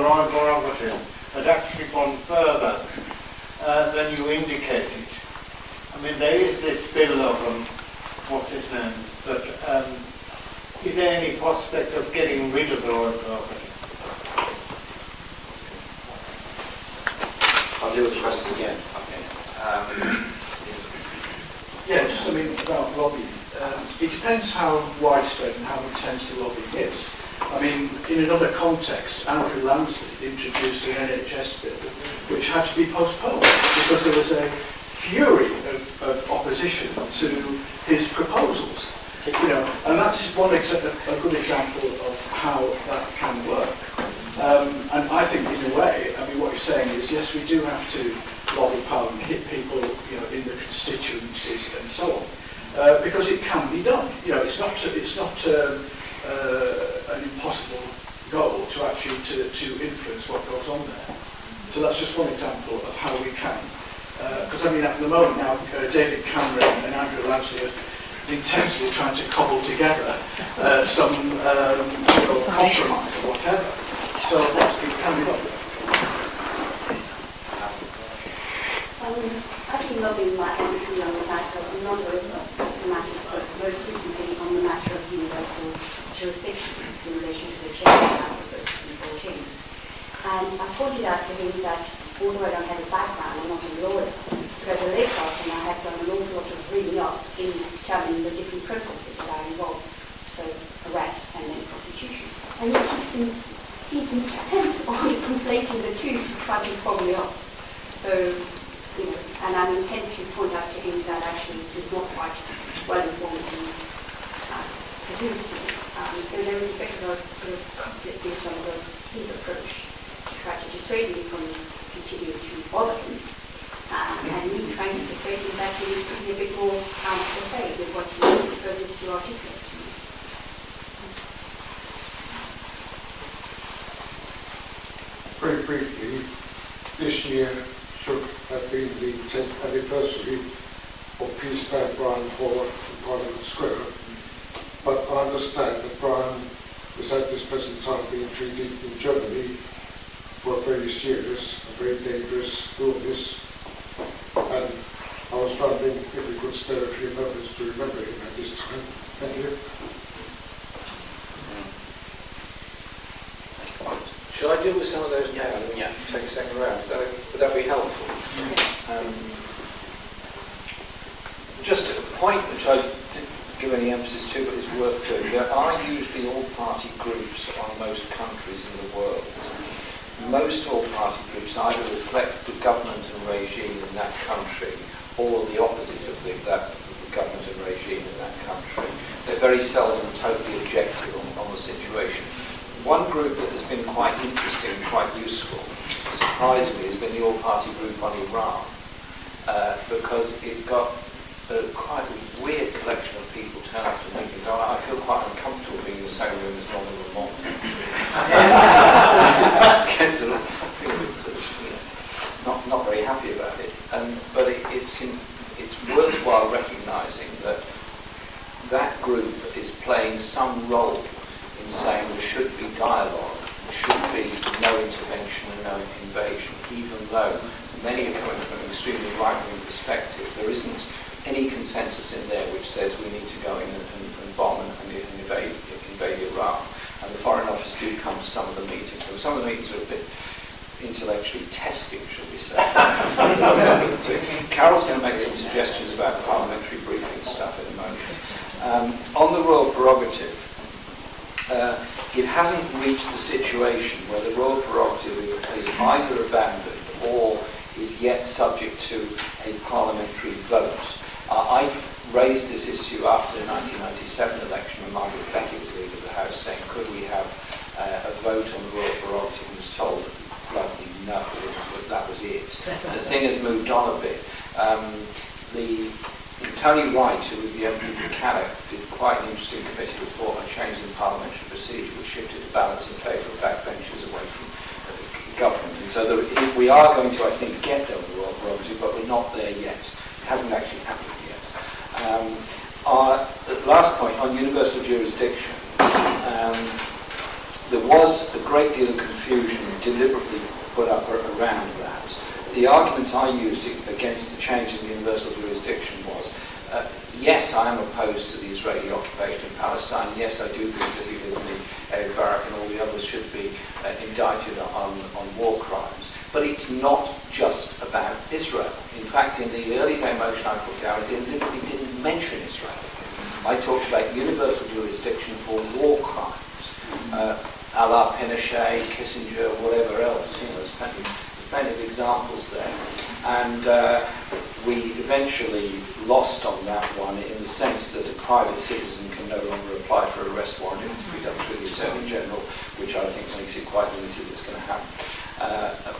the royal prerogative had actually gone further than you indicated. I mean, there is this bill of what is known, but is there any prospect of getting rid of the royal prerogative? I'll deal with the question again. Okay. Yeah, just I mean about lobbying. It depends how widespread and how intense the lobbying is. I mean, in another context, Andrew Lansley introduced an NHS bill which had to be postponed because there was a fury of opposition to his proposals. You know, and that's a good example of how that can work. And I think, in a way, I mean, what you're saying is, yes, we do have to lobby Parliament, hit people, you know, in the constituencies and so on, because it can be done. You know, it's not an impossible goal to actually to influence what goes on there. So that's just one example of how we can. Because I mean, at the moment now, David Cameron and Andrew Lansley are intensely trying to cobble together some compromise or whatever. So that's it can be done. I've been lobbying my entry on the matter of a number of matters, but most recently on the matter of universal jurisdiction in relation to the change of power that's been brought in. And I pointed out to him that although I don't have a background, I'm not a lawyer, but as a lay person I have done an awful lot of reading up in determining the different processes that are involved, so arrest and then prosecution. And yet he's intent on conflating the two to try to fob me off. So, you know, and I'm intent to point out to him that actually he's not quite well informed and presumes to be. So there is a bit of a sort of conflict in terms of his approach to try to dissuade me from continuing to bother him, and me trying to persuade him that he needs to be a bit more out-of-the-way with what he proposes to articulate to me. Very briefly, this year should have been the 10th anniversary of Peace Plan Brian Hall in Parliament Square, but I understand that Brian is at this present time being treated in Germany for a very serious and very dangerous illness, and I was wondering if we could spare a few moments to remember him at this time. Thank you. Shall I deal with some of those now and then take a second round? Would that be helpful? Just a point which I didn't give any emphasis to, but is worth doing. There are usually all-party groups on most countries in the world. Most all-party groups either reflect the government and regime in that country or the opposite of the government and regime in that country. They're very seldom totally objective on the situation. One group that has been quite interesting and quite useful, surprisingly, has been the all-party group on Iran, because it got quite a weird collection of people turn up to meetings. I feel quite uncomfortable being in the same room as Norman Lamont. Not very happy about it. But it's worthwhile recognising that group is playing some role in saying there should be dialogue, there should be no intervention and no invasion, even though many are coming from an extremely right-wing perspective. There isn't any consensus in there which says we need to go in and bomb and invade Iraq. And the Foreign Office do come to some of the meetings. So some of the meetings are a bit intellectually testing, shall we say. Carol's going to make some suggestions about parliamentary briefing stuff in a moment. On the royal prerogative, it hasn't reached the situation where the royal prerogative is either abandoned or is yet subject to a parliamentary vote. I raised this issue after the 1997 election when Margaret Beckett was leader of the House, saying could we have a vote on the royal prerogative, and was told bluntly no, that was it. The thing has moved on a bit. Tony Wright, who was the MP for Cannock, did quite an interesting committee report on changing the parliamentary procedure, which shifted the balance in favour of backbenchers away from government. And so we are going to, I think, get there with the royal prerogative, but we're not there yet. It hasn't actually happened yet. Our last point on universal jurisdiction. there was a great deal of confusion deliberately put up around that. The argument I used against the change in universal jurisdiction was, yes, I am opposed to the Israeli occupation in Palestine. Yes, I do think that Ehud Barak and all the others should be indicted on war crimes. But it's not just about Israel. In fact, in the early day motion I put down, I deliberately didn't mention Israel. I talked about universal jurisdiction for war crimes, a la Pinochet, Kissinger, whatever else. There's plenty of examples there. And we eventually lost on that one in the sense that a private citizen can no longer apply for an arrest warrant. It needs to be done through the Attorney General, which I think makes it quite limited what's going to happen.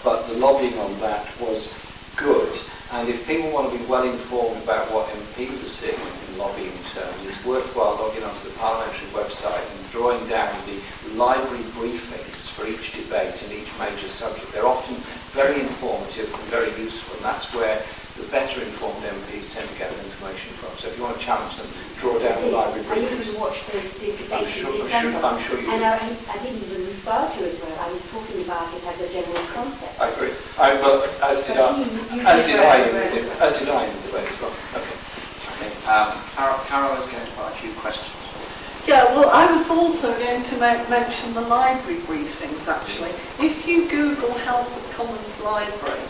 But the lobbying on that was good. And if people want to be well informed about what MPs are seeing in lobbying terms, it's worthwhile logging onto the parliamentary website and drawing down the library briefings for each debate and each major subject. They're often very informative and very useful, and that's where the better informed MPs tend to get their information from. So if you want to challenge them, draw down the library briefings. I even watched the debate in December. I'm sure you and I didn't even refer to Israel. I was talking about it as a general concept. I agree. Well, as did I in the debate as well. Okay. Carol is going to ask a few questions. Yeah, well, I was also going to mention the library briefings, actually. If you Google House of Commons Library,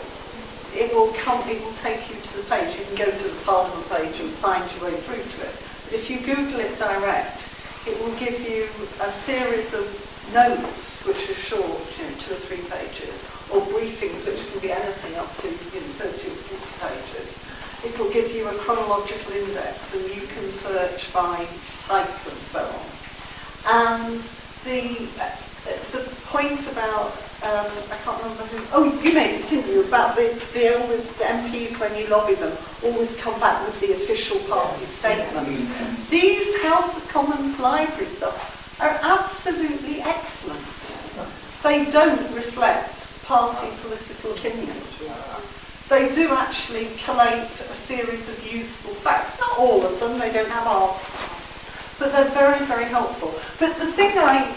it will take you to the page. You can go to the Parliament page and find your way through to it. But if you Google it direct, it will give you a series of notes which are short, 2 or 3 pages, or briefings which can be anything up to 30 or 40 pages. It will give you a chronological index, and you can search by type and so on. And the point about I can't remember who. Oh, you made it, didn't you? About the MPs when you lobby them always come back with the official party statement. These House of Commons library stuff are absolutely excellent. They don't reflect party political opinion. They do actually collate a series of useful facts. Not all of them. They don't have articles. But they're very, very helpful. But the thing I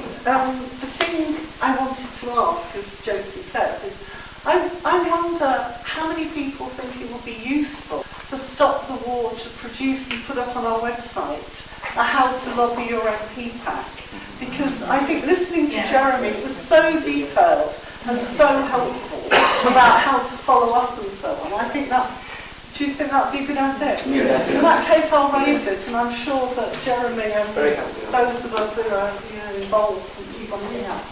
wanted to ask, as Josie says, is I wonder how many people think it would be useful to stop the war to produce and put up on our website a how to lobby your MP pack. Because I think listening to Jeremy, it was so detailed and so helpful about how to follow up and so on. I think that. Do you think that would be a good idea? Yeah. In that case, I'll raise it, and I'm sure that Jeremy and those of us who are involved can do something else.